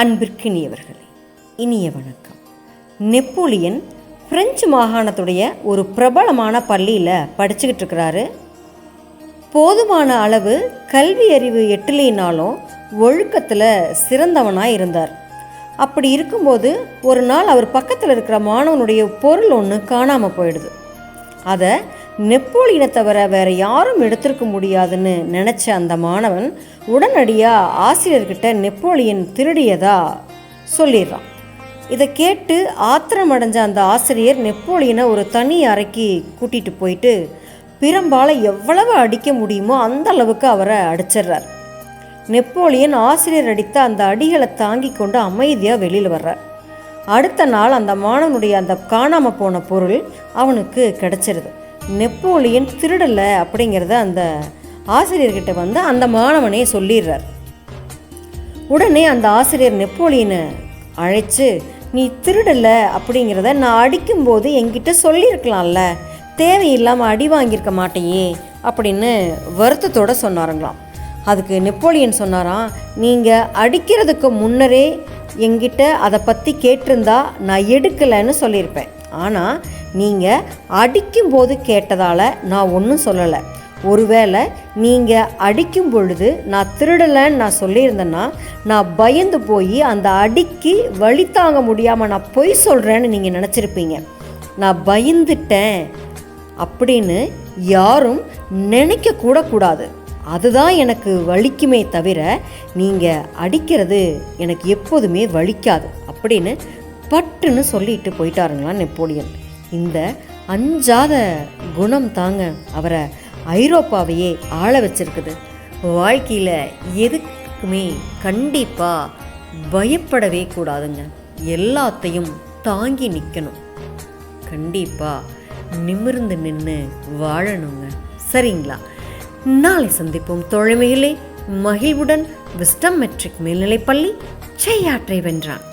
அன்பிற்கினியவர்களே, இனிய வணக்கம். Napoleon French மாகாணத்துடைய ஒரு பிரபலமான பள்ளியில் படிச்சுக்கிட்டு இருக்கிறாரு. போதுமான அளவு கல்வி அறிவு எட்டலினாலும் ஒழுக்கத்தில் சிறந்தவனாக இருந்தார். அப்படி இருக்கும்போது ஒரு நாள் அவர் பக்கத்தில் இருக்கிற மாணவனுடைய பொருள் ஒன்று காணாமல் போயிடுது. அதை நெப்போலியனை தவிர வேறு யாரும் எடுத்திருக்க முடியாதுன்னு நினச்ச அந்த மாணவன் உடனடியாக ஆசிரியர்கிட்ட நெப்போலியன் திருடியதா சொல்லிடுறான். இதை கேட்டு ஆத்திரமடைஞ்ச அந்த ஆசிரியர் நெப்போலியனை ஒரு தனி அறைக்கு கூட்டிகிட்டு போயிட்டு பிரம்பால் எவ்வளவு அடிக்க முடியுமோ அந்த அளவுக்கு அவரை அடிச்சிடுறார். நெப்போலியன் ஆசிரியர் அடித்த அந்த அடிகளை தாங்கி கொண்டு அமைதியாக வெளியில் வர்றார். அடுத்த நாள் அந்த மாணவனுடைய அந்த காணாமல் போன பொருள் அவனுக்கு கிடச்சிருது. நெப்போலியன் திருடலை அப்படிங்கிறத அந்த ஆசிரியர்கிட்ட வந்து அந்த மாணவனே சொல்லிடுறார். உடனே அந்த ஆசிரியர் நெப்போலியனை அழைச்சி, நீ திருடலை அப்படிங்கிறத நான் அடிக்கும்போது என்கிட்ட சொல்லியிருக்கலாம்ல, தேவையில்லாமல் அடி வாங்கியிருக்க மாட்டேயே அப்படின்னு வருத்தத்தோடு சொன்னாருங்களாம். அதுக்கு நெப்போலியன் சொன்னாராம், நீங்கள் அடிக்கிறதுக்கு முன்னரே என்கிட்ட அதை பற்றி கேட்டிருந்தா நான் எடுக்கலைன்னு சொல்லியிருப்பேன். ஆனால் நீங்கள் அடிக்கும்போது கேட்டதால் நான் ஒன்றும் சொல்லலை. ஒருவேளை நீங்கள் அடிக்கும் பொழுது நான் திருடலைன்னு நான் சொல்லியிருந்தேன்னா நான் பயந்து போய் அந்த அடிக்கு வழி தாங்க முடியாமல் நான் பொய் சொல்கிறேன்னு நீங்கள் நினச்சிருப்பீங்க. நான் பயந்துட்டேன் அப்படின்னு யாரும் நினைக்கக்கூடக்கூடாது. அதுதான் எனக்கு வலிக்குமே தவிர நீங்கள் அடிக்கிறது எனக்கு எப்போதுமே வலிக்காது அப்படின்னு பட்டுன்னு சொல்லிட்டு போயிட்டாருங்களாம் நெப்போலியன். இந்த அஞ்சாத குணம் தாங்க அவரை ஐரோப்பாவையே ஆள வச்சிருக்குது. வாழ்க்கையில் எதுக்குமே கண்டிப்பாக பயப்படவே கூடாதுங்க. எல்லாத்தையும் தாங்கி நிற்கணும். கண்டிப்பாக நிமிர்ந்து நின்று வாழணுங்க. சரிங்களா? நாளை சந்திப்போம் தோழமையிலே. மகிழ்வுடன் விஸ்டம் மெட்ரிக் மேல்நிலைப்பள்ளி செய்யாற்றை வென்றான்.